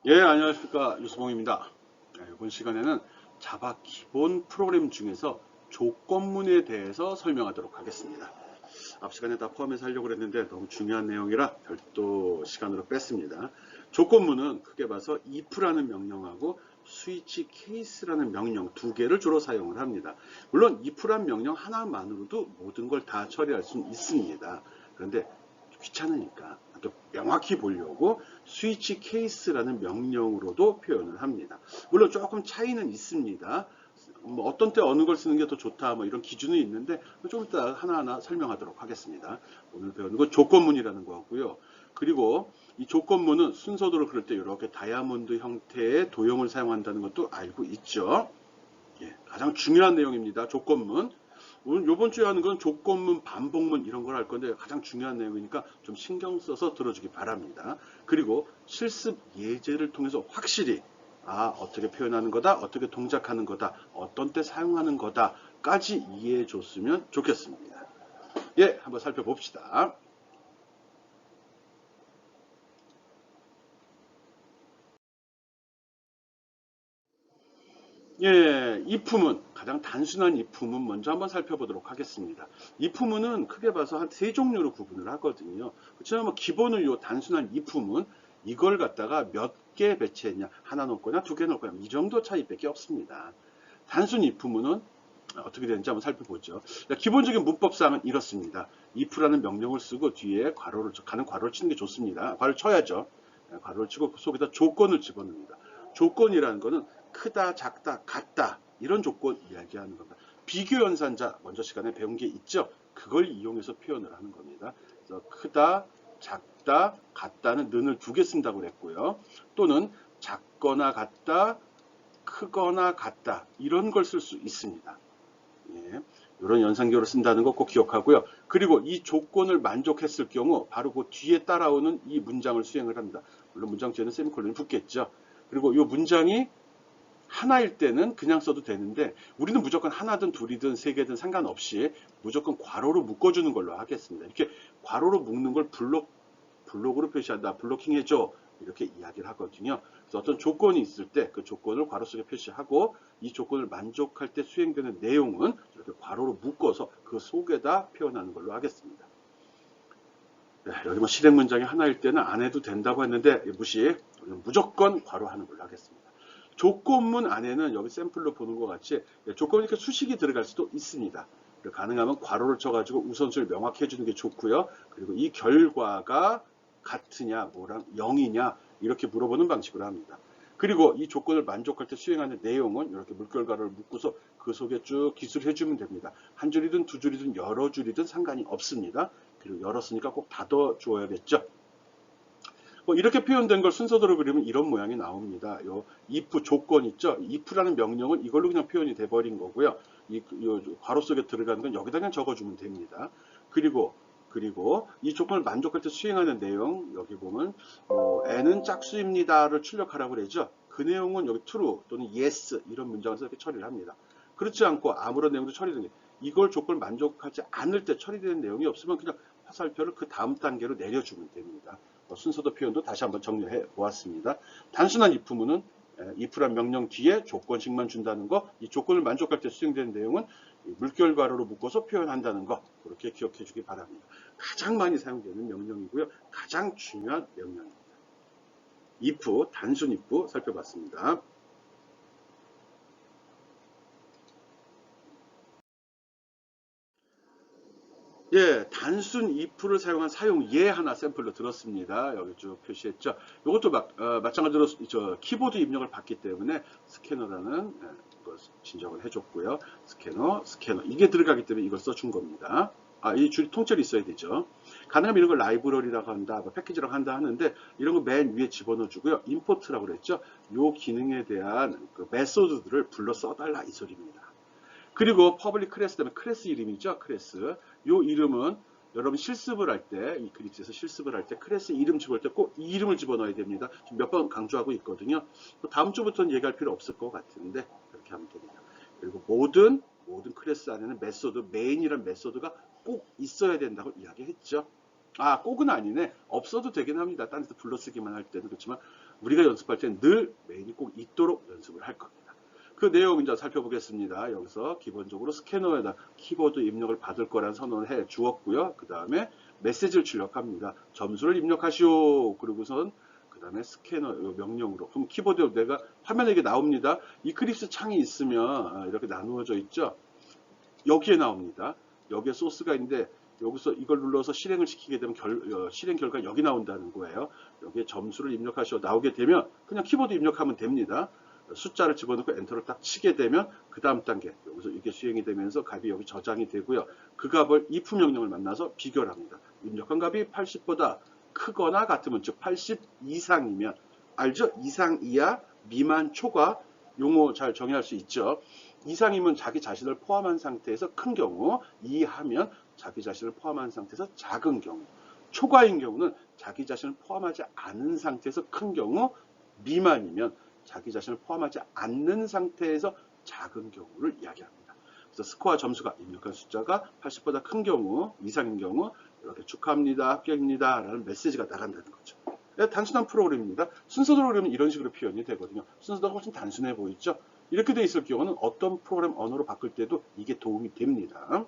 예, 안녕하십니까. 유수봉입니다. 네, 이번 시간에는 자바 기본 프로그램 중에서 조건문에 대해서 설명하도록 하겠습니다. 앞 시간에 다 포함해서 하려고 했는데 너무 중요한 내용이라 별도 시간으로 뺐습니다. 조건문은 크게 봐서 if라는 명령하고 스위치 케이스라는 명령 두 개를 주로 사용을 합니다. 물론 if란 명령 하나만으로도 모든 걸 다 처리할 수 있습니다. 그런데 귀찮으니까 명확히 보려고 스위치 케이스라는 명령으로도 표현을 합니다. 물론 조금 차이는 있습니다. 뭐 어떤 때 어느 걸 쓰는 게 더 좋다 뭐 이런 기준이 있는데 좀 이따 하나하나 설명하도록 하겠습니다. 오늘 배우는 건 조건문이라는 거고요. 그리고 이 조건문은 순서대로 그럴 때 이렇게 다이아몬드 형태의 도형을 사용한다는 것도 알고 있죠. 예, 가장 중요한 내용입니다. 조건문. 오늘 요번 주에 하는 건 조건문, 반복문 이런 걸 할 건데 가장 중요한 내용이니까 좀 신경 써서 들어주기 바랍니다. 그리고 실습 예제를 통해서 확실히 어떻게 표현하는 거다, 어떻게 동작하는 거다, 어떤 때 사용하는 거다까지 이해해 줬으면 좋겠습니다. 예, 한번 살펴봅시다. 예, if문, 가장 단순한 if문 먼저 한번 살펴보도록 하겠습니다. if문은 크게 봐서 한 세 종류로 구분을 하거든요. 그렇지만 뭐 기본은 요 단순한 if문, 이걸 갖다가 몇 개 배치했냐, 하나 넣을 거냐, 두 개 넣을 거냐, 이 정도 차이밖에 없습니다. 단순 if문은 어떻게 되는지 한번 살펴보죠. 기본적인 문법상은 이렇습니다. if라는 명령을 쓰고 뒤에 가는 괄호를 치는 게 좋습니다. 괄호를 쳐야죠. 괄호를 치고 그 속에다 조건을 집어넣습니다. 조건이라는 거는 크다, 작다, 같다 이런 조건 이야기하는 겁니다. 비교 연산자 먼저 시간에 배운 게 있죠. 그걸 이용해서 표현을 하는 겁니다. 그래서 크다, 작다, 같다는 는을 두 개 쓴다고 그랬고요. 또는 작거나 같다, 크거나 같다 이런 걸 쓸 수 있습니다. 예, 이런 연산교를 쓴다는 거 꼭 기억하고요. 그리고 이 조건을 만족했을 경우 바로 그 뒤에 따라오는 이 문장을 수행을 합니다. 물론 문장 뒤에는 세미콜론이 붙겠죠. 그리고 이 문장이 하나일 때는 그냥 써도 되는데 우리는 무조건 하나든 둘이든 세 개든 상관없이 무조건 괄호로 묶어주는 걸로 하겠습니다. 이렇게 괄호로 묶는 걸 블록으로 표시한다. 블로킹 해줘. 이렇게 이야기를 하거든요. 그래서 어떤 조건이 있을 때 그 조건을 괄호 속에 표시하고 이 조건을 만족할 때 수행되는 내용은 이렇게 괄호로 묶어서 그 속에다 표현하는 걸로 하겠습니다. 네, 여기 뭐 실행 문장이 하나일 때는 안 해도 된다고 했는데 무시. 무조건 괄호하는 걸로 하겠습니다. 조건문 안에는 여기 샘플로 보는 것 같이 조건이 이렇게 수식이 들어갈 수도 있습니다. 가능하면 괄호를 쳐가지고 우선순위를 명확히 해주는 게 좋고요. 그리고 이 결과가 같으냐, 뭐랑 0이냐 이렇게 물어보는 방식으로 합니다. 그리고 이 조건을 만족할 때 수행하는 내용은 이렇게 물결괄호를 묶어서 그 속에 쭉 기술해주면 됩니다. 한 줄이든 두 줄이든 여러 줄이든 상관이 없습니다. 그리고 열었으니까 꼭 닫아줘야겠죠. 뭐 이렇게 표현된 걸 순서대로 그리면 이런 모양이 나옵니다. 요 if 조건 있죠? if라는 명령은 이걸로 그냥 표현이 돼버린 거고요. 요 괄호 속에 들어가는 건 여기다 그냥 적어주면 됩니다. 그리고 이 조건을 만족할 때 수행하는 내용 여기 보면 n은 짝수입니다를 출력하라고 그러죠. 그 내용은 여기 true 또는 yes 이런 문장에서 이렇게 처리를 합니다. 그렇지 않고 아무런 내용도 처리되는 게 이걸 조건을 만족하지 않을 때 처리되는 내용이 없으면 그냥 화살표를 그 다음 단계로 내려주면 됩니다. 순서도 표현도 다시 한번 정리해 보았습니다. 단순한 if문은 if란 명령 뒤에 조건식만 준다는 거, 이 조건을 만족할 때 수행되는 내용은 물결 괄호로 묶어서 표현한다는 거, 그렇게 기억해 주기 바랍니다. 가장 많이 사용되는 명령이고요. 가장 중요한 명령입니다. if, 단순 if 살펴봤습니다. 예, 단순 if를 사용한 사용 예 하나 샘플로 들었습니다. 여기 쭉 표시했죠. 이것도 마찬가지로 키보드 입력을 받기 때문에 스캐너라는 걸 진정을 해줬고요. 스캐너 이게 들어가기 때문에 이걸 써준 겁니다. 이 줄 통째로 있어야 되죠. 가능하면 이런 걸 라이브러리라고 한다, 뭐 패키지라고 한다 하는데 이런 거 맨 위에 집어넣어 주고요. 임포트라고 그랬죠. 요 기능에 대한 그 메소드들을 불러 써달라 이 소리입니다. 그리고 퍼블릭 클래스 다음에 클래스 이름이죠. 클래스. 요 이름은 여러분 실습을 할 때, 이 그립스에서 실습을 할 때 클래스 이름 집어넣을 때 꼭 이 이름을 집어넣어야 됩니다. 몇 번 강조하고 있거든요. 다음 주부터는 얘기할 필요 없을 것 같은데 그렇게 하면 됩니다. 그리고 모든 클래스 안에는 메소드, 메인이란 메소드가 꼭 있어야 된다고 이야기했죠. 꼭은 아니네. 없어도 되긴 합니다. 딴 데서 불러쓰기만 할 때는. 그렇지만 우리가 연습할 때는 늘 메인이 꼭 있도록 연습을 할 겁니다. 그 내용 이제 살펴보겠습니다. 여기서 기본적으로 스캐너에다 키보드 입력을 받을 거란 선언을 해 주었고요. 그 다음에 메시지를 출력합니다. 점수를 입력하시오. 그리고선 그 다음에 스캐너 명령으로. 그럼 키보드에 내가 화면에 이게 나옵니다. 이클립스 창이 있으면 이렇게 나누어져 있죠. 여기에 나옵니다. 여기에 소스가 있는데 여기서 이걸 눌러서 실행을 시키게 되면 실행 결과 여기 나온다는 거예요. 여기에 점수를 입력하셔 나오게 되면 그냥 키보드 입력하면 됩니다. 숫자를 집어넣고 엔터를 딱 치게 되면 그 다음 단계 여기서 이게 수행이 되면서 값이 여기 저장이 되고요. 그 값을 if 명령을 만나서 비교를 합니다. 입력한 값이 80보다 크거나 같으면 즉 80 이상이면 알죠? 이상, 이하, 미만, 초과 용어 잘 정의할 수 있죠. 이상이면 자기 자신을 포함한 상태에서 큰 경우, 이하면 자기 자신을 포함한 상태에서 작은 경우, 초과인 경우는 자기 자신을 포함하지 않은 상태에서 큰 경우, 미만이면 자기 자신을 포함하지 않는 상태에서 작은 경우를 이야기합니다. 그래서 스코어 점수가 입력한 숫자가 80보다 큰 경우, 이상인 경우 이렇게 축하합니다, 합격입니다 라는 메시지가 나간다는 거죠. 단순한 프로그램입니다. 순서대로 그러면 이런 식으로 표현이 되거든요. 순서대로 훨씬 단순해 보이죠? 이렇게 돼 있을 경우는 어떤 프로그램 언어로 바꿀 때도 이게 도움이 됩니다.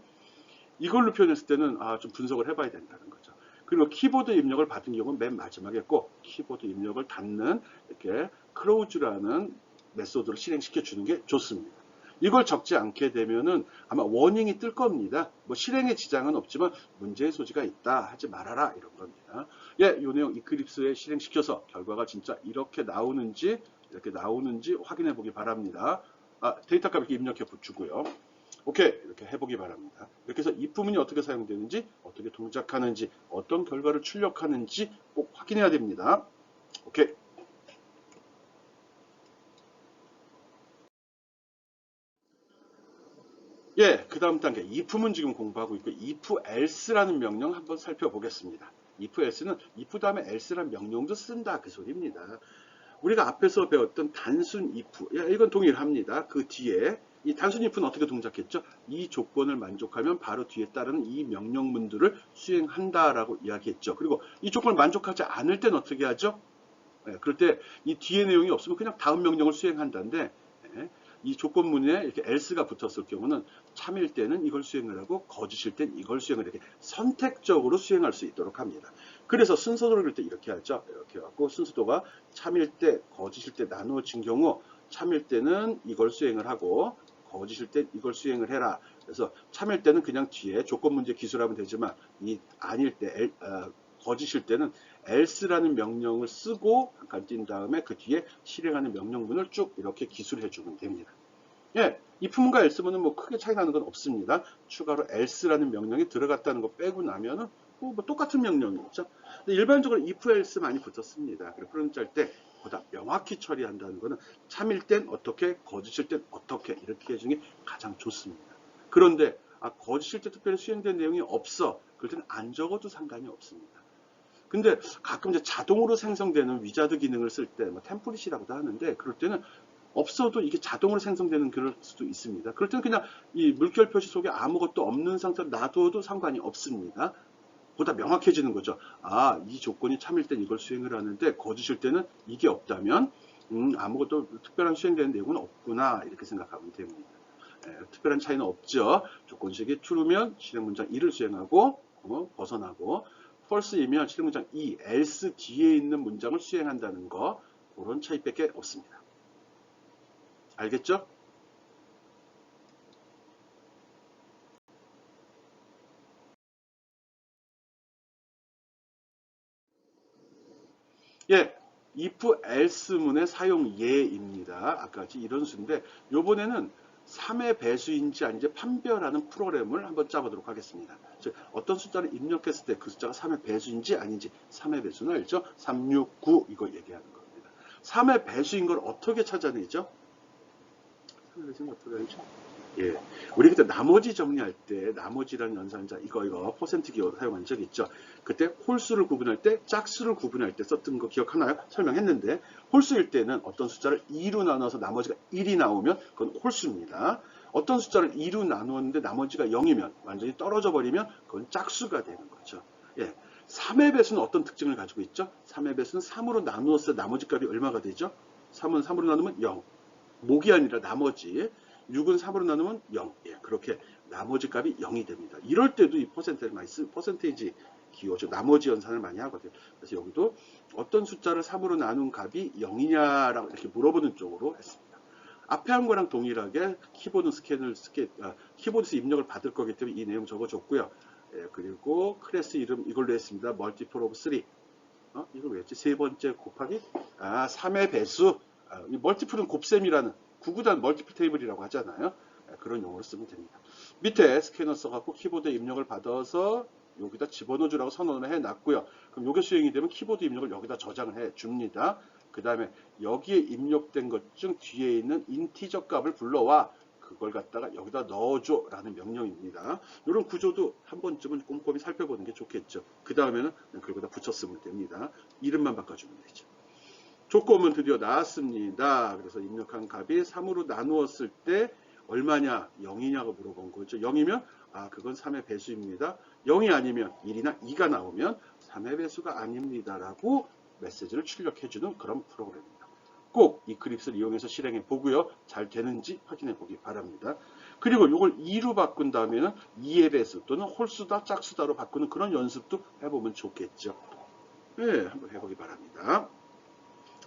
이걸로 표현했을 때는 좀 분석을 해봐야 된다는 거죠. 그리고 키보드 입력을 받은 경우는 맨 마지막에 꼭 키보드 입력을 닫는 이렇게 close라는 메소드를 실행시켜 주는 게 좋습니다. 이걸 적지 않게 되면은 아마 워닝이 뜰 겁니다. 뭐 실행에 지장은 없지만 문제의 소지가 있다 하지 말아라 이런 겁니다. 예, 이 내용 이클립스에 실행시켜서 결과가 진짜 이렇게 나오는지 확인해 보기 바랍니다. 데이터 값 이렇게 입력해 주고요. 오케이, 이렇게 해보기 바랍니다. 이렇게 해서 if 문이 어떻게 사용되는지, 어떻게 동작하는지, 어떤 결과를 출력하는지 꼭 확인해야 됩니다. 오케이. 예, 그 다음 단계 if문 지금 공부하고 있고 if else라는 명령 한번 살펴보겠습니다. if else는 if 다음에 else라는 명령도 쓴다 그 소리입니다. 우리가 앞에서 배웠던 단순 if, 이건 동일합니다. 그 뒤에 이 단순 if는 어떻게 동작했죠? 이 조건을 만족하면 바로 뒤에 따르는 이 명령문들을 수행한다라고 이야기했죠. 그리고 이 조건을 만족하지 않을 때는 어떻게 하죠? 그럴 때 이 뒤에 내용이 없으면 그냥 다음 명령을 수행한다는데 이 조건문에 이렇게 else가 붙었을 경우는 참일 때는 이걸 수행을 하고 거짓일 땐 이걸 수행을 이렇게 선택적으로 수행할 수 있도록 합니다. 그래서 순서도를 그릴 때 이렇게 하죠. 이렇게 해갖고 순서도가 참일 때, 거짓일 때 나누어진 경우 참일 때는 이걸 수행을 하고 거짓일 때 이걸 수행을 해라. 그래서 참일 때는 그냥 뒤에 조건문제 기술하면 되지만 이 아닐 때 거짓일 때는 else라는 명령을 쓰고 잠깐 띈 다음에 그 뒤에 실행하는 명령문을 쭉 이렇게 기술해 주면 됩니다. 예, if문과 else문은 뭐 크게 차이 나는 건 없습니다. 추가로 else라는 명령이 들어갔다는 거 빼고 나면은 뭐 똑같은 명령이죠. 근데 일반적으로 if, else 많이 붙었습니다. 그런 짤 때 보다 명확히 처리한다는 거는 참일 땐 어떻게, 거짓일 땐 어떻게 이렇게 해주는 게 가장 좋습니다. 그런데 거짓일 때 특별히 수행된 내용이 없어. 그럴 때는 안 적어도 상관이 없습니다. 근데 가끔 이제 자동으로 생성되는 위자드 기능을 쓸 때, 뭐 템플릿이라고도 하는데, 그럴 때는 없어도 이게 자동으로 생성되는 그럴 수도 있습니다. 그럴 때는 그냥 이 물결 표시 속에 아무것도 없는 상태로 놔둬도 상관이 없습니다. 보다 명확해지는 거죠. 이 조건이 참일 땐 이걸 수행을 하는데 거짓일 때는 이게 없다면 아무것도 특별한 수행되는 내용은 없구나 이렇게 생각하면 됩니다. 특별한 차이는 없죠. 조건식이 true면 실행 문장 1을 수행하고 벗어나고 false이면 실행 문장 2, else 뒤에 있는 문장을 수행한다는 거 그런 차이밖에 없습니다. 알겠죠? 예, if else문의 사용 예입니다. 아까 같이 이런 수인데 요번에는 3의 배수인지 아닌지 판별하는 프로그램을 한번 짜보도록 하겠습니다. 즉 어떤 숫자를 입력했을 때 그 숫자가 3의 배수인지 아닌지 3의 배수는 알죠? 3, 6, 9 이거 얘기하는 겁니다. 3의 배수인 걸 어떻게 찾아내죠? 3의 배수는 어떻게 알죠? 예, 우리 그때 나머지 정리할 때 나머지라는 연산자 이거 퍼센트 기호 사용한 적 있죠. 그때 홀수를 구분할 때 짝수를 구분할 때 썼던 거 기억하나요? 설명했는데 홀수일 때는 어떤 숫자를 2로 나눠서 나머지가 1이 나오면 그건 홀수입니다. 어떤 숫자를 2로 나누었는데 나머지가 0이면 완전히 떨어져 버리면 그건 짝수가 되는 거죠. 예, 3의 배수는 어떤 특징을 가지고 있죠? 3의 배수는 3으로 나누었을 때 나머지 값이 얼마가 되죠? 3은 3으로 나누면 0. 목이 아니라 나머지. 6은 3으로 나누면 0. 예, 그렇게 나머지 값이 0이 됩니다. 이럴 때도 이 퍼센테이지 기호, 즉 나머지 연산을 많이 하거든요. 그래서 여기도 어떤 숫자를 3으로 나눈 값이 0이냐라고 이렇게 물어보는 쪽으로 했습니다. 앞에 한 거랑 동일하게 키보드에서 입력을 받을 거기 때문에 이 내용 적어줬고요. 예, 그리고 클래스 이름 이걸로 했습니다. multiple of 3. 이걸 왜 했지? 세 번째 곱하기 3의 배수. 이 멀티플은 곱셈이라는 구구단 멀티플 테이블이라고 하잖아요. 그런 용어로 쓰면 됩니다. 밑에 스캐너 써갖고 키보드에 입력을 받아서 여기다 집어넣어 주라고 선언을 해놨고요. 그럼 이게 수행이 되면 키보드 입력을 여기다 저장을 해 줍니다. 그 다음에 여기에 입력된 것 중 뒤에 있는 인티저 값을 불러와 그걸 갖다가 여기다 넣어줘 라는 명령입니다. 이런 구조도 한 번쯤은 꼼꼼히 살펴보는 게 좋겠죠. 그 다음에는 그거다 붙였으면 됩니다. 이름만 바꿔주면 되죠. 조건은 드디어 나왔습니다. 그래서 입력한 값이 3으로 나누었을 때 얼마냐? 0이냐고 물어본 거죠. 0이면 그건 3의 배수입니다. 0이 아니면 1이나 2가 나오면 3의 배수가 아닙니다. 라고 메시지를 출력해주는 그런 프로그램입니다. 꼭 이 그립스를 이용해서 실행해 보고요. 잘 되는지 확인해 보기 바랍니다. 그리고 이걸 2로 바꾼 다음에는 2의 배수 또는 홀수다, 짝수다로 바꾸는 그런 연습도 해보면 좋겠죠. 네, 한번 해보기 바랍니다.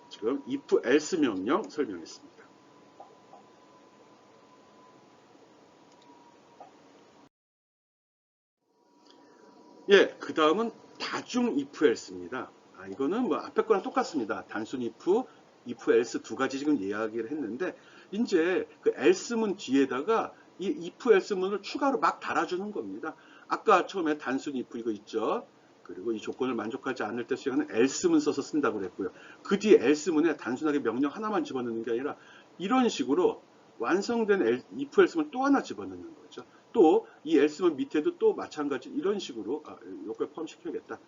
지금 if else 명령 설명했습니다. 예, 그 다음은 다중 if else입니다. 이거는 뭐 앞에 거랑 똑같습니다. 단순 if else 두 가지 지금 이야기를 했는데, 이제 그 else문 뒤에다가 이 if else문을 추가로 막 달아주는 겁니다. 아까 처음에 단순 if 이거 있죠. 그리고 이 조건을 만족하지 않을 때 수행하는 else문 써서 쓴다고 그랬고요. 그 뒤에 else문에 단순하게 명령 하나만 집어넣는 게 아니라 이런 식으로 완성된 if else문 또 하나 집어넣는 거죠. 또 이 else문 밑에도 또 마찬가지 이런 식으로 요걸 포함시켜야겠다.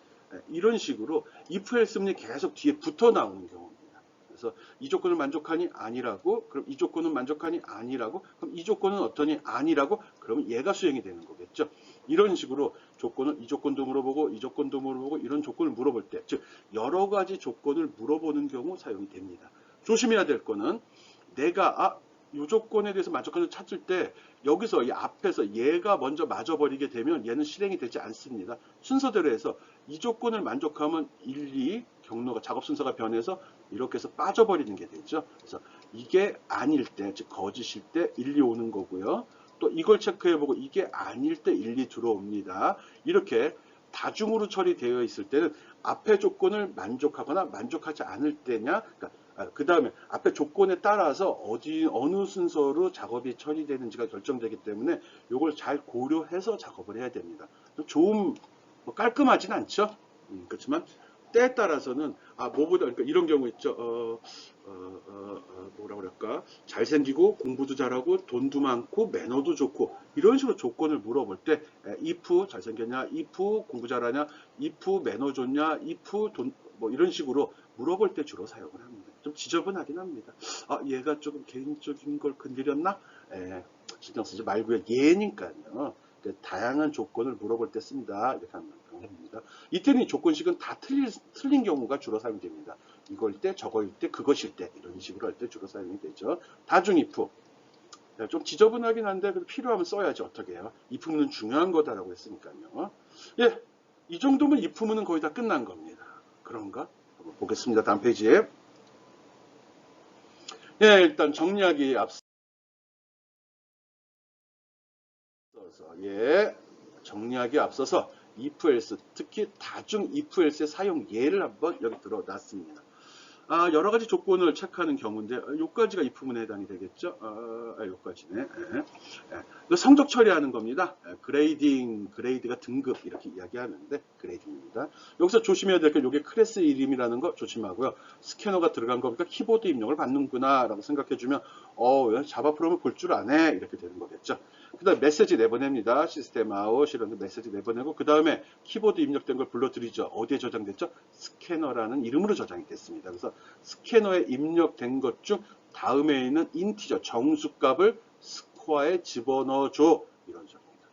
이런 식으로 if else문이 계속 뒤에 붙어 나오는 경우입니다. 그래서 이 조건을 만족하니 아니라고, 그럼 이 조건은 만족하니 아니라고, 그럼 이 조건은 어떠니 아니라고, 그러면 얘가 수행이 되는 거겠죠. 이런 식으로 조건을 이 조건도 물어보고 이 조건도 물어보고 이런 조건을 물어볼 때, 즉 여러 가지 조건을 물어보는 경우 사용이 됩니다. 조심해야 될 거는 내가 이 조건에 대해서 만족하는 찾을 때 여기서 이 앞에서 얘가 먼저 맞아버리게 되면 얘는 실행이 되지 않습니다. 순서대로 해서 이 조건을 만족하면 1, 2 경로가 작업 순서가 변해서 이렇게 해서 빠져버리는 게 되죠. 그래서 이게 아닐 때, 즉 거짓일 때 1, 2 오는 거고요. 또 이걸 체크해보고 이게 아닐 때 1, 2 들어옵니다. 이렇게 다중으로 처리되어 있을 때는 앞에 조건을 만족하거나 만족하지 않을 때냐, 그 다음에 앞에 조건에 따라서 어느 순서로 작업이 처리되는지가 결정되기 때문에 이걸 잘 고려해서 작업을 해야 됩니다. 좀 깔끔하진 않죠. 그렇지만 때에 따라서는 뭐보다 그러니까 이런 경우 있죠. 뭐라 그럴까? 잘생기고 공부도 잘하고 돈도 많고 매너도 좋고 이런 식으로 조건을 물어볼 때 if 잘생겼냐, if 공부 잘하냐, if 매너 좋냐, if 돈 뭐 이런 식으로 물어볼 때 주로 사용을 합니다. 좀 지저분하긴 합니다. 얘가 조금 개인적인 걸 건드렸나? 신경 쓰지 말고요. 얘니까요. 다양한 조건을 물어볼 때 씁니다. 이렇게 하면 됩니다. 이때는 이 조건식은 다 틀린 경우가 주로 사용됩니다. 이거일 때, 저거일 때, 그것일 때 이런 식으로 할 때 주로 사용이 되죠. 다중 if. 좀 지저분하긴 한데 필요하면 써야지 어떻게 해요. if문은 중요한 거다라고 했으니까요. 예, 이 정도면 if문은 거의 다 끝난 겁니다. 그런가? 한번 보겠습니다. 다음 페이지에. 예, 일단 정리하기 앞서서 정리하기 앞서서 if else, 특히 다중 if else의 사용 예를 한번 여기 들어놨습니다. 여러 가지 조건을 체크하는 경우인데, 요까지가 if문에 해당이 되겠죠? 요까지네. 성적 처리하는 겁니다. 그레이드가 등급 이렇게 이야기하는데, 그레이딩입니다. 여기서 조심해야 될 게 요게 클래스 이름이라는 거 조심하고요. 스캐너가 들어간 거니까 키보드 입력을 받는구나 라고 생각해주면, 자바 프로그램을 볼 줄 아네. 이렇게 되는 거겠죠. 그 다음에 메시지 내보냅니다. 시스템 아웃 이런 메시지 내보내고, 그 다음에 키보드 입력된 걸 불러드리죠. 어디에 저장됐죠? 스캐너라는 이름으로 저장이 됐습니다. 그래서 스캐너에 입력된 것 중 다음에 있는 인티저 정수값을 스코어에 집어넣어줘. 이런 식입니다.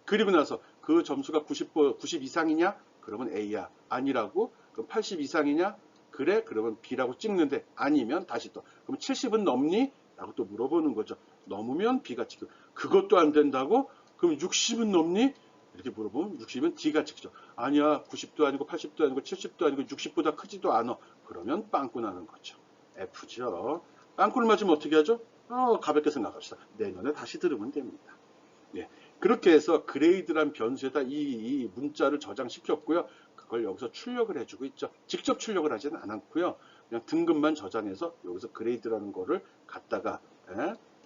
그리고 나서 그 점수가 90 이상이냐? 그러면 A야. 아니라고? 그럼 80 이상이냐? 그래? 그러면 B라고 찍는데 아니면 다시 또 그럼 70은 넘니? 라고 또 물어보는 거죠. 넘으면 B가 찍고 그것도 안 된다고? 그럼 60은 넘니? 이렇게 물어보면 60은 D가 찍죠. 아니야 90도 아니고 80도 아니고 70도 아니고 60보다 크지도 않아. 그러면 빵꾸 나는 거죠. F죠. 빵꾸를 맞으면 어떻게 하죠? 가볍게 생각합시다. 내년에 다시 들으면 됩니다. 예, 그렇게 해서 그레이드란 변수에다 이 문자를 저장시켰고요. 그걸 여기서 출력을 해주고 있죠. 직접 출력을 하지는 않았고요. 그냥 등급만 저장해서 여기서 그레이드라는 거를 갖다가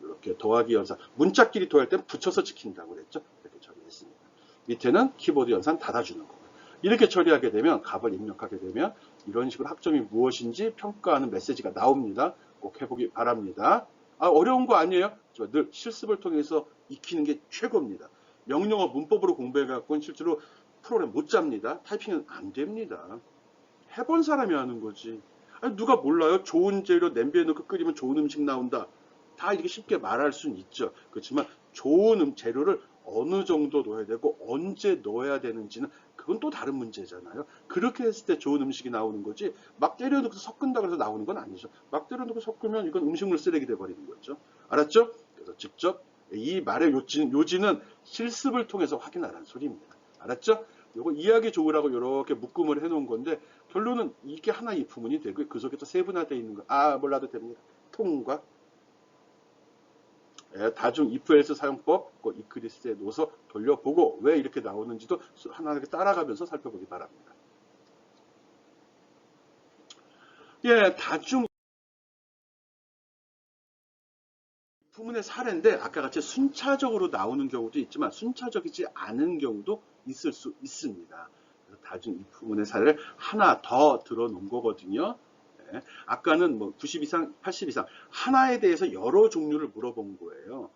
이렇게 더하기 연산, 문자끼리 더할 땐 붙여서 지킨다고 그랬죠. 이렇게 처리했습니다. 밑에는 키보드 연산 닫아주는 거고요. 이렇게 처리하게 되면 값을 입력하게 되면 이런 식으로 학점이 무엇인지 평가하는 메시지가 나옵니다. 꼭 해보기 바랍니다. 어려운 거 아니에요? 늘 실습을 통해서 익히는 게 최고입니다. 명령어 문법으로 공부해갖고는 실제로 프로그램 못 잡니다. 타이핑은 안 됩니다. 해본 사람이 하는 거지. 아니, 누가 몰라요? 좋은 재료 냄비에 넣고 끓이면 좋은 음식 나온다. 다 이렇게 쉽게 말할 수는 있죠. 그렇지만 좋은 재료를 어느 정도 넣어야 되고 언제 넣어야 되는지는 그건 또 다른 문제잖아요. 그렇게 했을 때 좋은 음식이 나오는 거지 막 때려 넣고 섞은다고 해서 나오는 건 아니죠. 막 때려 넣고 섞으면 이건 음식물 쓰레기 돼버리는 거죠. 알았죠? 그래서 직접 이 말의 요지는 실습을 통해서 확인하라는 소리입니다. 알았죠? 요거 이해하기 좋으라고 이렇게 묶음을 해놓은 건데 결론은 이게 하나의 if문이 되고 그 속에 또 세분화되어 있는 거 몰라도 됩니다. 통과 다중 if else 사용법 이클리스에 넣어서 돌려보고 왜 이렇게 나오는지도 하나하나 따라가면서 살펴보기 바랍니다. 예, 다중 if문의 사례인데 아까 같이 순차적으로 나오는 경우도 있지만 순차적이지 않은 경우도 있을 수 있습니다. 그래서 다중 if문의 사례를 하나 더 들어놓은 거거든요. 아까는 뭐 90 이상, 80 이상 하나에 대해서 여러 종류를 물어본 거예요.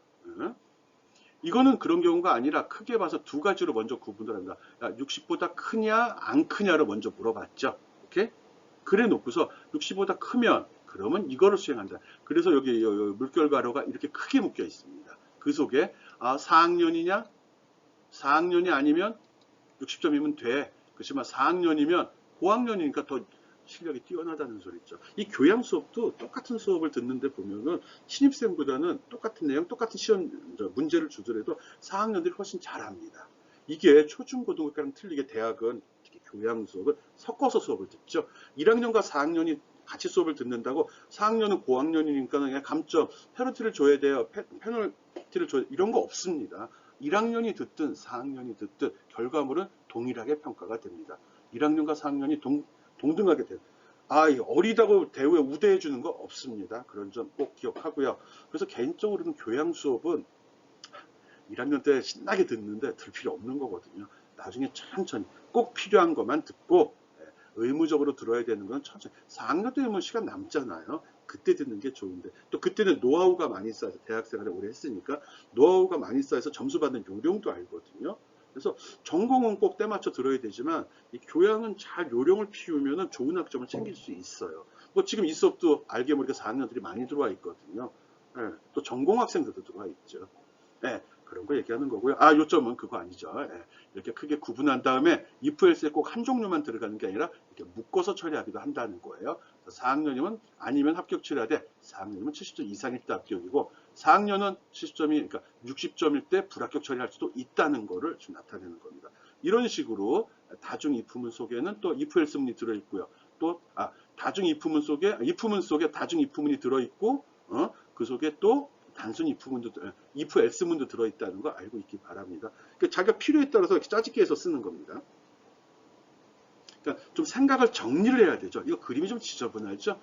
이거는 그런 경우가 아니라 크게 봐서 두 가지로 먼저 구분을 합니다. 60보다 크냐 안 크냐를 먼저 물어봤죠. 오케이? 그래 놓고서 60보다 크면 그러면 이거를 수행한다. 그래서 여기 물결 가로가 이렇게 크게 묶여 있습니다. 그 속에 4학년이냐? 4학년이 아니면 60점이면 돼. 그렇지만 4학년이면 고학년이니까 더 실력이 뛰어나다는 소리죠. 이 교양 수업도 똑같은 수업을 듣는데 보면은 신입생보다는 똑같은 내용, 똑같은 시험 문제를 주더라도 4학년들이 훨씬 잘합니다. 이게 초중고등학교랑 틀리게 대학은 특히 교양 수업을 섞어서 수업을 듣죠. 1학년과 4학년이 같이 수업을 듣는다고 4학년은 고학년이니까 그냥 감점, 페널티를 줘야 돼요. 페널티를 줘야 이런 거 없습니다. 1학년이 듣든 4학년이 듣든 결과물은 동일하게 평가가 됩니다. 1학년과 4학년이 동등하게 돼요. 어리다고 대우에 우대해 주는 거 없습니다. 그런 점 꼭 기억하고요. 그래서 개인적으로는 교양 수업은 1학년 때 신나게 듣는데 들 필요 없는 거거든요. 나중에 천천히 꼭 필요한 것만 듣고 의무적으로 들어야 되는 건 천천히. 4학년 때면 시간 남잖아요. 그때 듣는 게 좋은데 또 그때는 노하우가 많이 쌓여서 대학생활을 오래 했으니까 노하우가 많이 쌓여서 점수 받는 요령도 알거든요. 그래서 전공은 꼭 때맞춰 들어야 되지만 이 교양은 잘 요령을 피우면 좋은 학점을 챙길 수 있어요. 뭐 지금 이 수업도 알게 모르게 4학년들이 많이 들어와 있거든요. 또 전공 학생들도 들어와 있죠. 그런 거 얘기하는 거고요. 요점은 그거 아니죠. 이렇게 크게 구분한 다음에 if else에 꼭 한 종류만 들어가는 게 아니라 이렇게 묶어서 처리하기도 한다는 거예요. 4학년이면 아니면 합격 처리하되 4학년이면 70점 이상일 때 합격이고 4학년은 70점이 그러니까 60점일 때 불합격 처리할 수도 있다는 거를 좀 나타내는 겁니다. 이런 식으로 다중 if문 속에는 또 if else문이 들어 있고요. 또 다중 if문 속에 다중 if문이 들어 있고 그 속에 또 단순 if else문도 들어있다는 거 알고 있기 바랍니다. 그러니까 자기가 필요에 따라서 이렇게 짜집기 해서 쓰는 겁니다. 그러니까 좀 생각을 정리를 해야 되죠. 이거 그림이 좀 지저분하죠?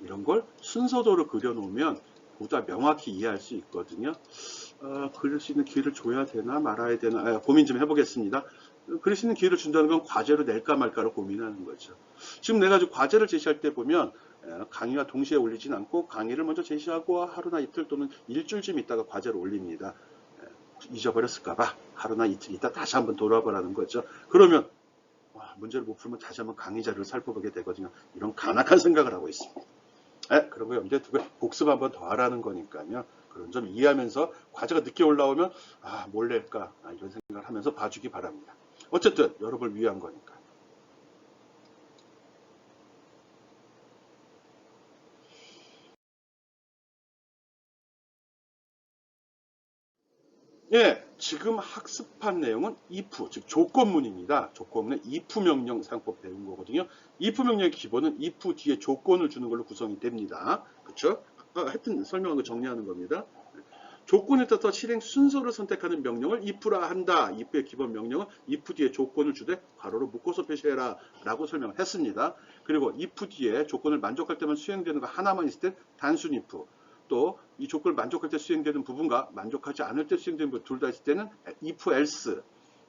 이런 걸 순서대로 그려놓으면 보다 명확히 이해할 수 있거든요. 그릴 수 있는 기회를 줘야 되나 말아야 되나 고민 좀 해보겠습니다. 그릴 수 있는 기회를 준다는 건 과제로 낼까 말까를 고민하는 거죠. 지금 내가 과제를 제시할 때 보면 강의가 동시에 올리진 않고 강의를 먼저 제시하고 하루나 이틀 또는 일주일쯤 있다가 과제를 올립니다. 잊어버렸을까봐 하루나 이틀 있다 다시 한번 돌아보라는 거죠. 그러면 문제를 못 풀면 다시 한번 강의 자료를 살펴보게 되거든요. 이런 간악한 생각을 하고 있습니다. 그런 거 염두에 두고 복습 한번 더 하라는 거니까요. 그런 점 이해하면서 과제가 늦게 올라오면 뭘 낼까 이런 생각을 하면서 봐주기 바랍니다. 어쨌든 여러분을 위한 거니까. 예, 지금 학습한 내용은 if, 즉 조건문입니다. 조건문의 if 명령 사용법 배운 거거든요. if 명령의 기본은 if 뒤에 조건을 주는 걸로 구성이 됩니다. 그쵸? 하여튼 설명한 거 정리하는 겁니다. 조건에 따라서 실행 순서를 선택하는 명령을 if라 한다. if의 기본 명령은 if 뒤에 조건을 주되 괄호로 묶어서 표시해라 라고 설명을 했습니다. 그리고 if 뒤에 조건을 만족할 때만 수행되는 거 하나만 있을 땐 단순 if, 또 이 조건을 만족할 때 수행되는 부분과 만족하지 않을 때 수행되는 부분 둘 다 있을 때는 if else,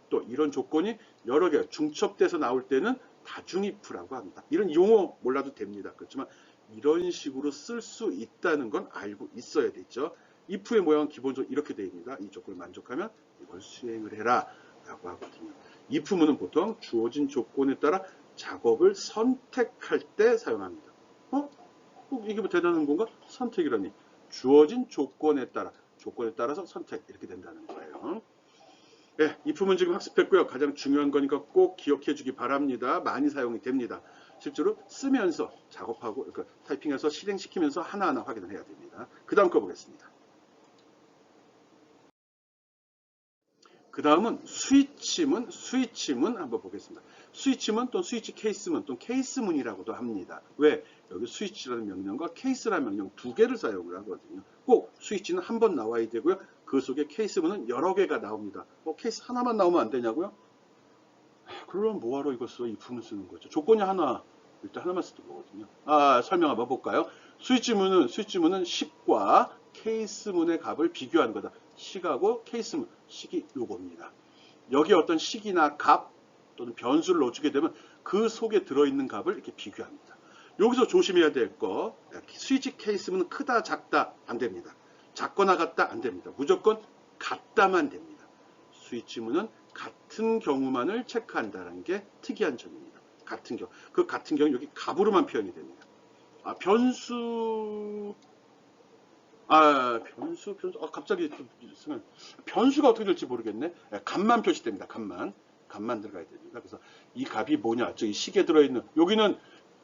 또 이런 조건이 여러 개 중첩돼서 나올 때는 다중 if라고 합니다. 이런 용어 몰라도 됩니다. 그렇지만 이런 식으로 쓸 수 있다는 건 알고 있어야 되죠. if의 모양은 기본적으로 이렇게 되어 있습니다. 이 조건을 만족하면 이걸 수행을 해라 라고 하거든요. if문은 보통 주어진 조건에 따라 작업을 선택할 때 사용합니다. 꼭 이게 뭐 대단한 건가? 선택이라니. 주어진 조건에 따라서 선택, 이렇게 된다는 거예요. 네, if문 지금 학습했고요. 가장 중요한 거니까 꼭 기억해 주기 바랍니다. 많이 사용이 됩니다. 실제로 쓰면서 작업하고, 그러니까 타이핑해서 실행시키면서 하나하나 확인을 해야 됩니다. 그 다음 거 보겠습니다. 그 다음은 스위치문 한번 보겠습니다. 스위치문 또는 스위치 케이스문 또는 케이스문이라고도 합니다. 왜? 여기 스위치라는 명령과 케이스라는 명령 두 개를 사용을 하거든요. 꼭 스위치는 한 번 나와야 되고요. 그 속에 케이스문은 여러 개가 나옵니다. 케이스 하나만 나오면 안 되냐고요? 그럼 뭐하러 이거 써? if문 쓰는 거죠. 조건이 하나, 일단 하나만 쓰는 거거든요. 설명 한번 볼까요? 스위치문은 10과 케이스문의 값을 비교하는 거다. 식하고 케이스문, 식이 요겁니다. 여기에 어떤 식이나 값 또는 변수를 넣어주게 되면 그 속에 들어있는 값을 이렇게 비교합니다. 여기서 조심해야 될 거, 스위치 케이스문은 크다 작다 안 됩니다. 작거나 같다 안 됩니다. 무조건 같다만 됩니다. 스위치문은 같은 경우만을 체크한다는 게 특이한 점입니다. 같은 경우. 그 같은 경우 여기 값으로만 표현이 됩니다. 갑자기 쓰면 변수가 어떻게 될지 모르겠네. 값만 표시됩니다. 값만 들어가야 됩니다. 그래서 이 값이 뭐냐? 저기 식에 들어있는, 여기는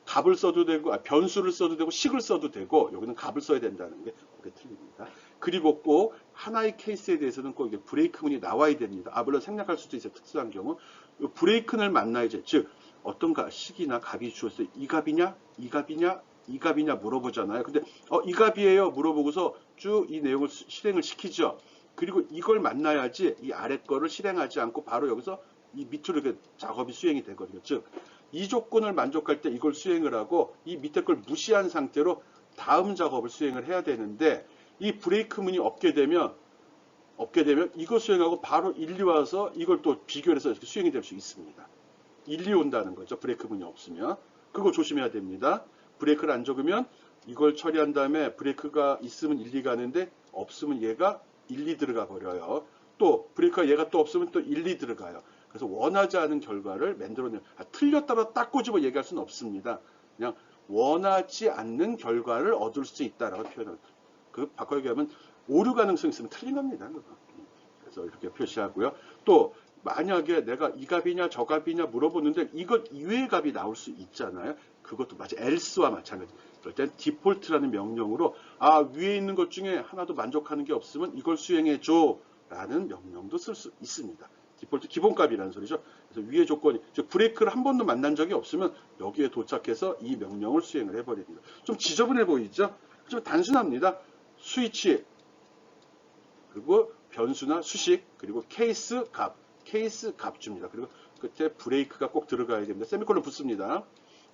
값을 써도 되고, 변수를 써도 되고, 식을 써도 되고, 여기는 값을 써야 된다는 게 그게 틀립니다. 그리고 꼭 하나의 케이스에 대해서는 꼭 이게 브레이크문이 나와야 됩니다. 물론 생략할 수도 있어요. 특수한 경우. 브레이크를 만나야지. 즉, 어떤가 식이나 값이 주었어요. 이 값이냐? 이 값이냐? 이 값이냐 물어보잖아요. 근데 이 값이에요 물어보고서 쭉 이 내용을 실행을 시키죠. 그리고 이걸 만나야지 이 아래 거를 실행하지 않고 바로 여기서 이 밑으로 이렇게 작업이 수행이 되거든요. 즉, 이 조건을 만족할 때 이걸 수행을 하고 이 밑에 걸 무시한 상태로 다음 작업을 수행을 해야 되는데, 이 브레이크문이 없게 되면 이거 수행하고 바로 1, 2 와서 이걸 또 비교를 해서 이렇게 수행이 될 수 있습니다. 1, 2 온다는 거죠. 브레이크문이 없으면. 그거 조심해야 됩니다. 브레이크를 안 적으면 이걸 처리한 다음에 브레이크가 있으면 1, 2 가는데 없으면 얘가 1, 2 들어가 버려요. 또 브레이크가 얘가 또 없으면 또 1, 2 들어가요. 그래서 원하지 않은 결과를 만들어내요. 틀렸다고 딱 꼬집어 얘기할 수는 없습니다. 그냥 원하지 않는 결과를 얻을 수 있다라고 표현을. 그 바꿔 얘기하면 오류 가능성이 있으면 틀린 겁니다. 그래서 이렇게 표시하고요. 또 만약에 내가 이 값이냐 저 값이냐 물어보는데 이것 이외의 값이 나올 수 있잖아요. 그것도 마치 else와 마찬가지. 그럴 땐 디폴트라는 명령으로 위에 있는 것 중에 하나도 만족하는 게 없으면 이걸 수행해 줘 라는 명령도 쓸 수 있습니다. 디폴트 기본값이라는 소리죠. 그래서 위의 조건이, 즉 브레이크를 한 번도 만난 적이 없으면 여기에 도착해서 이 명령을 수행을 해버립니다. 좀 지저분해 보이죠? 좀 단순합니다. 스위치, 그리고 변수나 수식, 그리고 케이스 값 줍니다. 그리고 끝에 브레이크가 꼭 들어가야 됩니다. 세미콜론 붙습니다.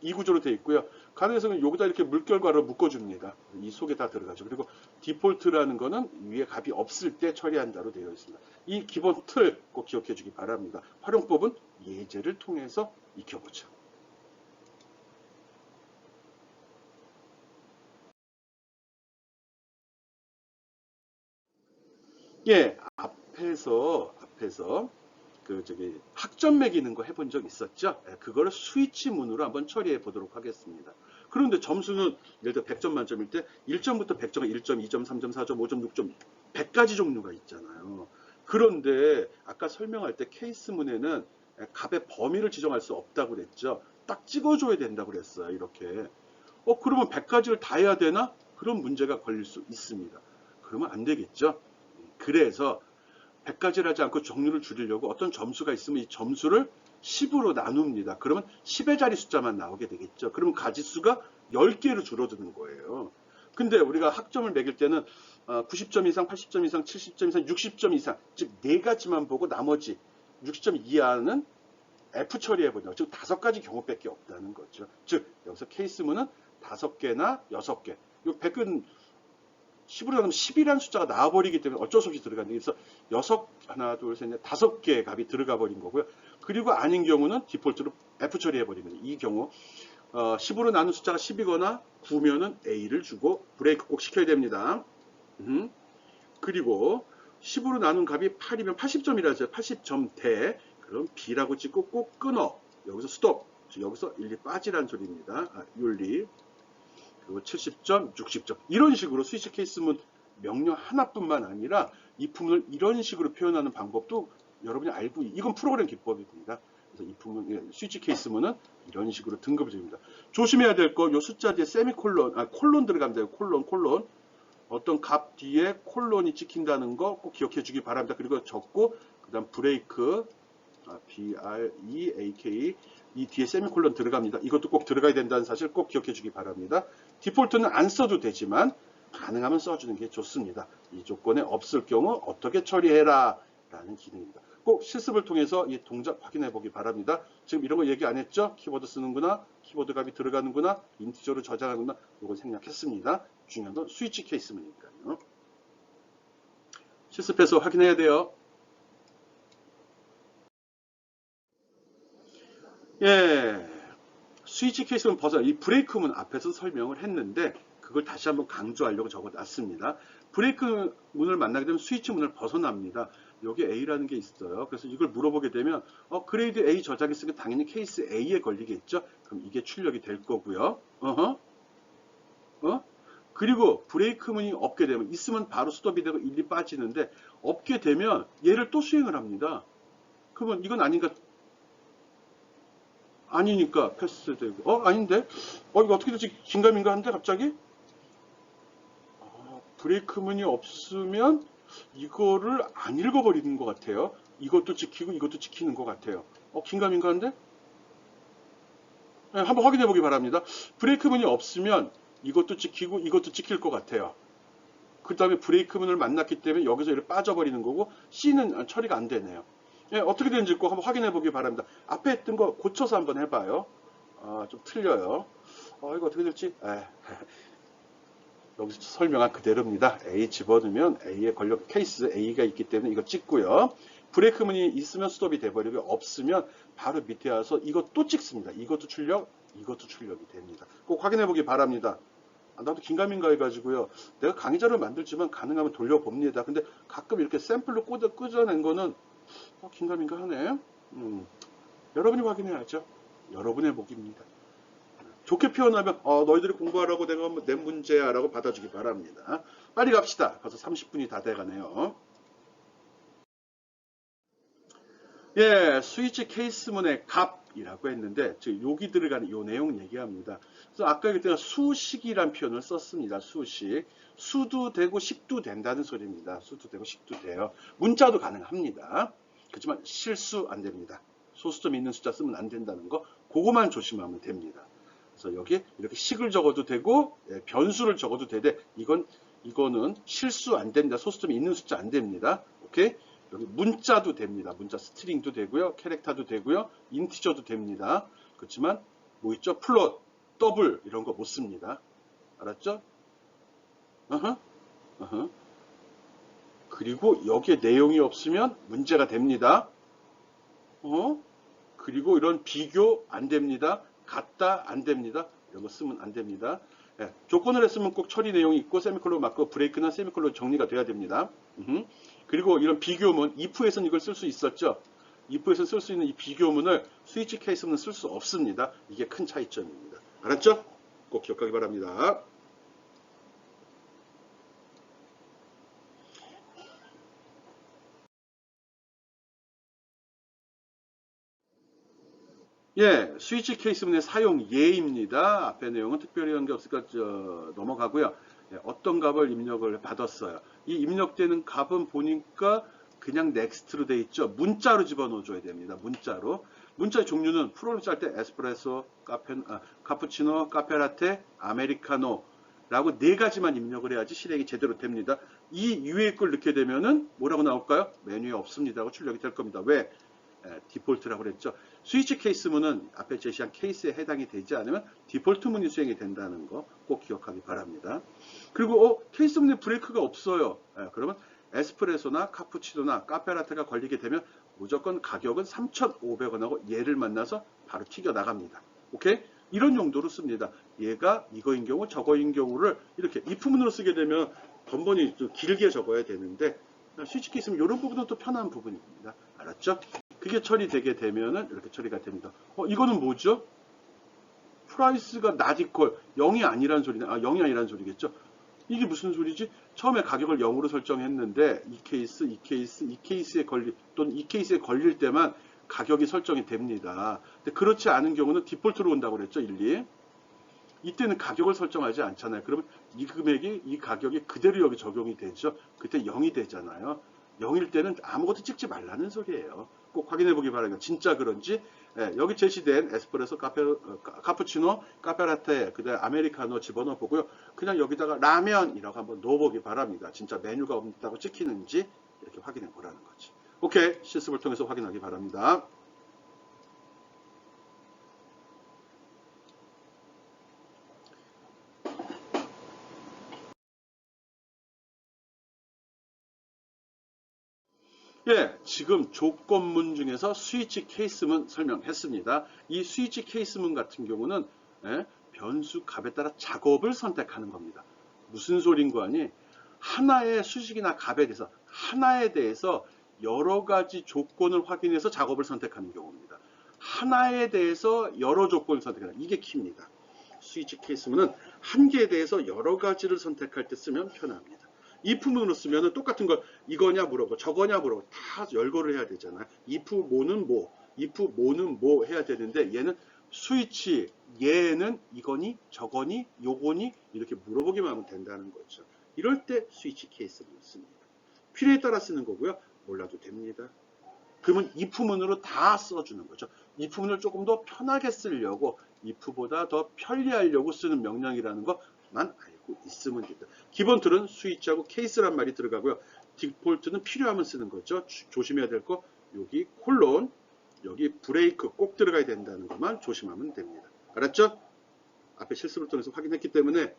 이 구조로 되어 있고요. 가능해서는 여기다 이렇게 물결과로 묶어줍니다. 이 속에 다 들어가죠. 그리고 디폴트라는 거는 위에 값이 없을 때 처리한다로 되어 있습니다. 이 기본 틀 꼭 기억해 주기 바랍니다. 활용법은 예제를 통해서 익혀보죠. 예, 앞에서 학점 매기는 거 해본 적 있었죠? 그거를 스위치 문으로 한번 처리해 보도록 하겠습니다. 그런데 점수는 예를 들어 100점 만점일 때 1점부터 100점, 1점, 2점, 3점, 4점, 5점, 6점, 100가지 종류가 있잖아요. 그런데 아까 설명할 때 케이스 문에는 값의 범위를 지정할 수 없다고 그랬죠. 딱 찍어줘야 된다고 그랬어요. 이렇게. 그러면 100가지를 다 해야 되나? 그런 문제가 걸릴 수 있습니다. 그러면 안 되겠죠. 그래서 100가지를 하지 않고 종류를 줄이려고 어떤 점수가 있으면 이 점수를 10으로 나눕니다. 그러면 10의 자리 숫자만 나오게 되겠죠. 그러면 가지수가 10개로 줄어드는 거예요. 근데 우리가 학점을 매길 때는 90점 이상, 80점 이상, 70점 이상, 60점 이상, 즉 4가지만 보고 나머지 60점 이하는 F 처리해보자. 즉 5가지 경우밖에 없다는 거죠. 즉 여기서 케이스문은 5개나 6개. 이 100은 10으로 나누면 10이라는 숫자가 나와버리기 때문에 어쩔 수 없이 들어간다. 그래서 하나, 둘, 셋, 넷, 5개의 값이 들어가 버린 거고요. 그리고 아닌 경우는 디폴트로 F 처리해버립니다. 이 경우 10으로 나눈 숫자가 10이거나 9면은 A를 주고 브레이크 꼭 시켜야 됩니다. 그리고 10으로 나눈 값이 8이면 80점이라 했어요. 80점 대. 그럼 B라고 찍고 꼭 끊어. 여기서 스톱. 여기서 1, 2 빠지라는 소리입니다. 윤리. 그리고 70점, 60점. 이런 식으로 스위치 케이스문 명령 하나뿐만 아니라 이 부분을 이런 식으로 표현하는 방법도 여러분이 알고, 이건 프로그램 기법입니다. 그래서 이 부분, 스위치 케이스문은 이런 식으로 등급을 줍니다. 조심해야 될 거, 요 숫자 뒤에 세미콜론, 콜론 들어가면 돼요. 콜론. 어떤 값 뒤에 콜론이 찍힌다는 거 꼭 기억해 주기 바랍니다. 그리고 적고, 그 다음 브레이크, BREAK, 이 뒤에 세미콜론 들어갑니다. 이것도 꼭 들어가야 된다는 사실 꼭 기억해 주기 바랍니다. 디폴트는 안 써도 되지만 가능하면 써주는 게 좋습니다. 이 조건에 없을 경우 어떻게 처리해라 라는 기능입니다. 꼭 실습을 통해서 이 동작 확인해 보기 바랍니다. 지금 이런 거 얘기 안 했죠? 키보드 쓰는구나, 키보드 값이 들어가는구나, 인티저로 저장하는구나, 이걸 생략했습니다. 중요한 건 스위치 케이스문이니까요. 실습해서 확인해야 돼요. 예, 스위치 케이스는 이 브레이크문 앞에서 설명을 했는데 그걸 다시 한번 강조하려고 적어놨습니다. 브레이크 문을 만나게 되면 스위치 문을 벗어납니다. 여기 A라는 게 있어요. 그래서 이걸 물어보게 되면 그레이드 A 저장했으니까 당연히 케이스 A에 걸리겠죠. 그럼 이게 출력이 될 거고요. 그리고 브레이크 문이 없게 되면, 있으면 바로 스톱이 되고 1, 2 빠지는데 없게 되면 얘를 또 수행을 합니다. 그러면 이건 아니니까 패스되고, 아닌데? 이거 어떻게 될지 긴가민가 한데, 갑자기? 브레이크문이 없으면 이거를 안 읽어버리는 것 같아요. 이것도 지키고 이것도 지키는 것 같아요. 긴가민가 한데? 네, 한번 확인해 보기 바랍니다. 브레이크문이 없으면 이것도 지키고 이것도 지킬 것 같아요. 그 다음에 브레이크문을 만났기 때문에 여기서 이렇게 빠져버리는 거고, C는 처리가 안 되네요. 예, 어떻게 되는지 꼭 한번 확인해 보기 바랍니다. 앞에 했던 거 고쳐서 한번 해봐요. 좀 틀려요. 이거 어떻게 될지. 여기서 설명한 그대로입니다. A 집어넣으면 A에 걸려, 케이스 A가 있기 때문에 이거 찍고요. 브레이크문이 있으면 스톱이 돼버리고, 없으면 바로 밑에 와서 이것도 찍습니다. 이것도 출력이 됩니다. 꼭 확인해 보기 바랍니다. 나도 긴가민가 해가지고요. 내가 강의자를 만들지만 가능하면 돌려봅니다. 근데 가끔 이렇게 샘플로 꽂아낸 거는 긴가민가 하네. 여러분이 확인해야죠. 여러분의 목입니다. 좋게 표현하면 너희들이 공부하라고 내가 낸 문제야 라고 받아주기 바랍니다. 빨리 갑시다. 벌써 30분이 다 돼가네요. 예, 스위치 케이스문의 값이라고 했는데 여기 들어가는 이 내용 얘기합니다. 그래서 아까 그때가 수식이란 표현을 썼습니다. 수식. 수도 되고 식도 된다는 소리입니다. 수도 되고 식도 돼요. 문자도 가능합니다. 그렇지만 실수 안 됩니다. 소수점 있는 숫자 쓰면 안 된다는 거, 그거만 조심하면 됩니다. 그래서 여기 이렇게 식을 적어도 되고 변수를 적어도 되되, 이거는 실수 안 됩니다. 소수점이 있는 숫자 안 됩니다. 오케이? 여기 문자도 됩니다. 문자 스트링도 되고요. 캐릭터도 되고요. 인티저도 됩니다. 그렇지만 뭐 있죠? 플롯, 더블 이런 거 못 씁니다. 알았죠? 그리고 여기에 내용이 없으면 문제가 됩니다. 그리고 이런 비교 안 됩니다. 같다 안 됩니다. 이런 거 쓰면 안 됩니다. 조건을 했으면 꼭 처리 내용이 있고 세미콜론 맞고 브레이크나 세미콜론 정리가 돼야 됩니다. 그리고 이런 비교문, if에서는 이걸 쓸 수 있었죠. if에서 쓸 수 있는 이 비교문을 스위치 케이스는 쓸 수 없습니다. 이게 큰 차이점입니다. 알았죠? 꼭 기억하기 바랍니다. 예, 스위치 케이스문의 사용 예입니다. 앞에 내용은 특별히 한 게 없으니까 넘어가고요. 예, 어떤 값을 입력을 받았어요. 이 입력되는 값은 보니까 그냥 넥스트로 돼 있죠. 문자로 집어넣어줘야 됩니다. 문자로. 문자의 종류는 프로그램 짤 때 에스프레소, 카푸치노, 카페라테, 아메리카노 라고 네 가지만 입력을 해야지 실행이 제대로 됩니다. 이 이외의 걸 넣게 되면은 뭐라고 나올까요? 메뉴에 없습니다 하고 출력이 될 겁니다. 왜? 디폴트라고 그랬죠. 스위치 케이스문은 앞에 제시한 케이스에 해당이 되지 않으면 디폴트 문이 수행이 된다는 거 꼭 기억하기 바랍니다. 그리고 케이스문에 브레이크가 없어요. 그러면 에스프레소나 카푸치노나 카페라테가 걸리게 되면 무조건 가격은 3,500원하고 얘를 만나서 바로 튀겨 나갑니다. 오케이? 이런 용도로 씁니다. 얘가 이거인 경우 저거인 경우를 이렇게 if문으로 쓰게 되면 번번이 좀 길게 적어야 되는데 스위치 케이스는 이런 부분은 또 편한 부분입니다. 알았죠? 그게 처리되게 되면은 이렇게 처리가 됩니다. 이거는 뭐죠? 프라이스가 not equal 0이 아니란 소리네. 0이 아니란 소리겠죠? 이게 무슨 소리지? 처음에 가격을 0으로 설정했는데 이 케이스에 걸릴 때만 가격이 설정이 됩니다. 근데 그렇지 않은 경우는 디폴트로 온다고 그랬죠, 1, 2. 이때는 가격을 설정하지 않잖아요. 그러면 이 가격이 그대로 여기 적용이 되죠. 그때 0이 되잖아요. 0일 때는 아무것도 찍지 말라는 소리예요. 꼭 확인해 보기 바랍니다. 진짜 그런지. 여기 제시된 에스프레소, 카푸치노, 카페라테, 그다음 아메리카노 집어넣어 보고요. 그냥 여기다가 라면이라고 한번 넣어보기 바랍니다. 진짜 메뉴가 없다고 찍히는지 이렇게 확인해 보라는 거지. 오케이, 실습을 통해서 확인하기 바랍니다. 예, 지금 조건문 중에서 스위치 케이스문 설명했습니다. 이 스위치 케이스문 같은 경우는 변수 값에 따라 작업을 선택하는 겁니다. 무슨 소린 거 아니? 하나의 수식이나 값에 대해서 하나에 대해서 여러 가지 조건을 확인해서 작업을 선택하는 경우입니다. 하나에 대해서 여러 조건을 선택하는 이게 키입니다. 스위치 케이스문은 한 개에 대해서 여러 가지를 선택할 때 쓰면 편합니다. if문으로 쓰면 똑같은 걸 이거냐 물어보 저거냐 물어보 다 열거를 해야 되잖아요. if 뭐는 뭐 해야 되는데 얘는 스위치 얘는 이거니 저거니 요거니 이렇게 물어보기만 하면 된다는 거죠. 이럴 때 스위치 케이스문을 씁니다. 필요에 따라 쓰는 거고요. 몰라도 됩니다. 그러면 if문으로 다 써주는 거죠. if문을 조금 더 편하게 쓰려고 if보다 더 편리하려고 쓰는 명령이라는 것만 알고 있으면 됩니다. 기본 툴은 스위치하고 케이스란 말이 들어가고요. 디폴트는 필요하면 쓰는 거죠. 조심해야 될 거 여기 콜론 여기 브레이크 꼭 들어가야 된다는 것만 조심하면 됩니다. 알았죠? 앞에 실습을 통해서 확인했기 때문에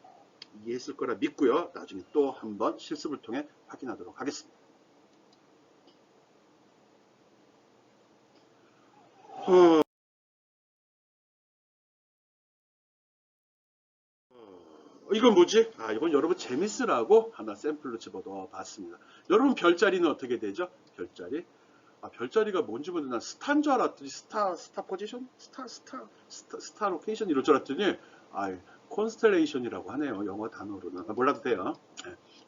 이해했을 거라 믿고요. 나중에 또 한번 실습을 통해 확인하도록 하겠습니다. 이건 뭐지? 이건 여러분 재밌으라고 하나 샘플로 집어넣어 봤습니다. 여러분 별자리는 어떻게 되죠? 별자리. 별자리가 뭔지 모르나 스타인 줄 알았더니 스타 포지션? 스타 로케이션 이럴 줄 알았더니 콘스텔레이션이라고 하네요. 영어 단어로는. 몰라도 돼요.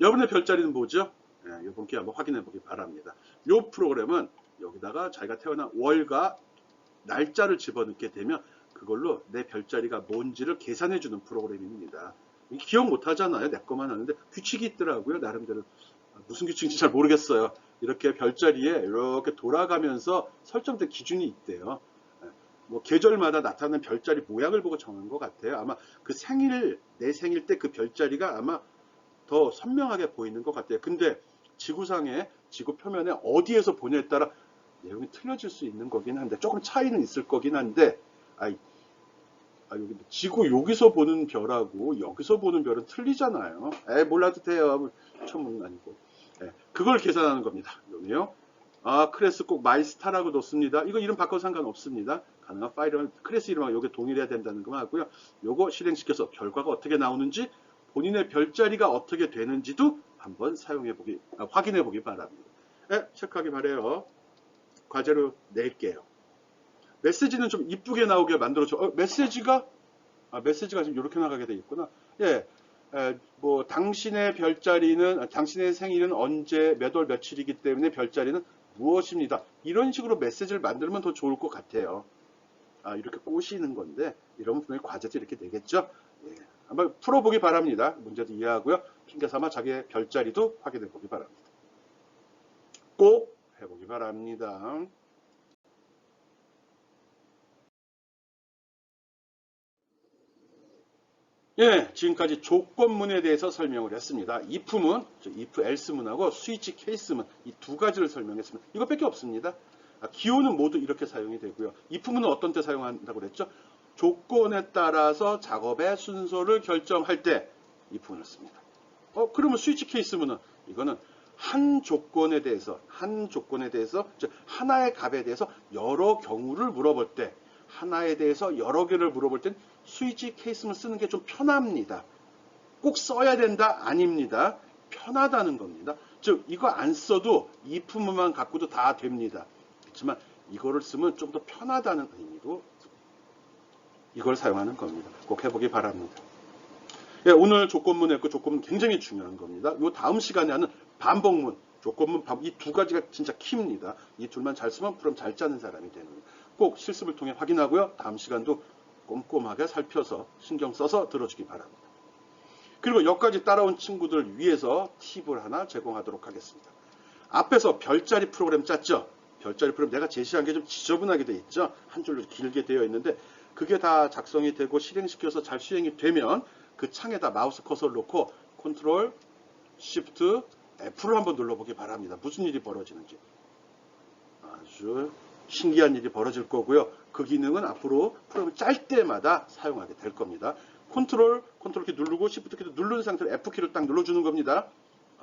여러분의 별자리는 뭐죠? 이번 기회에 한번 확인해 보기 바랍니다. 이 프로그램은 여기다가 자기가 태어난 월과 날짜를 집어넣게 되면 그걸로 내 별자리가 뭔지를 계산해 주는 프로그램입니다. 기억 못 하잖아요. 내 것만 하는데 규칙이 있더라고요. 나름대로. 무슨 규칙인지 잘 모르겠어요. 이렇게 별자리에 이렇게 돌아가면서 설정된 기준이 있대요. 뭐 계절마다 나타나는 별자리 모양을 보고 정한 것 같아요. 아마 그 내 생일 때 그 별자리가 아마 더 선명하게 보이는 것 같아요. 근데 지구상에 지구 표면에 어디에서 보냐에 따라 내용이 틀려질 수 있는 거긴 한데 조금 차이는 있을 거긴 한데 여기 지구 여기서 보는 별하고 여기서 보는 별은 틀리잖아요. 몰라도 돼요. 천문 아니고. 그걸 계산하는 겁니다. 여기요. 클래스 꼭 마이스타라고 넣습니다. 이거 이름 바꿔도 상관없습니다. 가능한 파일은 클래스 이름하고 여기 동일해야 된다는 거 하고요. 요거 실행시켜서 결과가 어떻게 나오는지 본인의 별자리가 어떻게 되는지도 한번 확인해 보기 바랍니다. 체크하기 바래요. 과제로 낼게요. 메시지는 좀 이쁘게 나오게 만들어줘. 메시지가 지금 이렇게 나가게 돼 있구나. 뭐 당신의 생일은 언제 몇 월 며칠이기 때문에 별자리는 무엇입니다. 이런 식으로 메시지를 만들면 더 좋을 것 같아요. 이렇게 꼬시는 건데 이러면 분명히 과제도 이렇게 되겠죠. 예, 한번 풀어보기 바랍니다. 문제도 이해하고요. 핑계 삼아 자기의 별자리도 확인해 보기 바랍니다. 꼭 해보기 바랍니다. 예, 지금까지 조건문에 대해서 설명을 했습니다. if문, if else문하고 스위치 케이스문 이 두 가지를 설명했습니다. 이것밖에 없습니다. 기호는 모두 이렇게 사용이 되고요. if문은 어떤 때 사용한다고 그랬죠? 조건에 따라서 작업의 순서를 결정할 때 if문을 씁니다. 그러면 스위치 케이스문은 이거는 한 조건에 대해서 즉 하나의 값에 대해서 여러 경우를 물어볼 때 하나에 대해서 여러 개를 물어볼 땐 스위치 케이스문 쓰는 게 좀 편합니다. 꼭 써야 된다? 아닙니다. 편하다는 겁니다. 즉 이거 안 써도 if문만 갖고도 다 됩니다. 그렇지만 이거를 쓰면 좀 더 편하다는 의미로 이걸 사용하는 겁니다. 꼭 해보기 바랍니다. 예, 오늘 조건문 했고 조건문 굉장히 중요한 겁니다. 이 다음 시간에 하는 반복문, 조건문, 이 두 가지가 진짜 키입니다. 이 둘만 잘 쓰면 프롬 잘 짜는 사람이 되는 거예요. 꼭 실습을 통해 확인하고요. 다음 시간도 꼼꼼하게 살펴서 신경 써서 들어주기 바랍니다. 그리고 여기까지 따라온 친구들 위해서 팁을 하나 제공하도록 하겠습니다. 앞에서 별자리 프로그램 짰죠? 별자리 프로그램 내가 제시한 게 좀 지저분하게 되어 있죠? 한 줄로 길게 되어 있는데 그게 다 작성이 되고 실행시켜서 잘 수행이 되면 그 창에다 마우스 커서를 놓고 컨트롤, 쉬프트, F를 한번 눌러보기 바랍니다. 무슨 일이 벌어지는지. 아주 신기한 일이 벌어질 거고요. 그 기능은 앞으로 프로그램 짤 때마다 사용하게 될 겁니다. 컨트롤 키 누르고 쉬프트 키도 누른 상태로 F키를 딱 눌러주는 겁니다.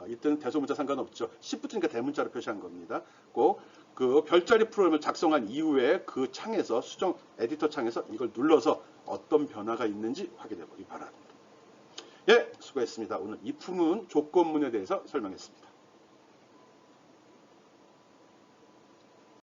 이때는 대소문자 상관없죠. 쉬프트니까 대문자로 표시한 겁니다. 꼭 그 별자리 프로그램을 작성한 이후에 그 창에서 수정 에디터 창에서 이걸 눌러서 어떤 변화가 있는지 확인해 보기 바랍니다. 예, 수고했습니다. 오늘 if문 조건문에 대해서 설명했습니다.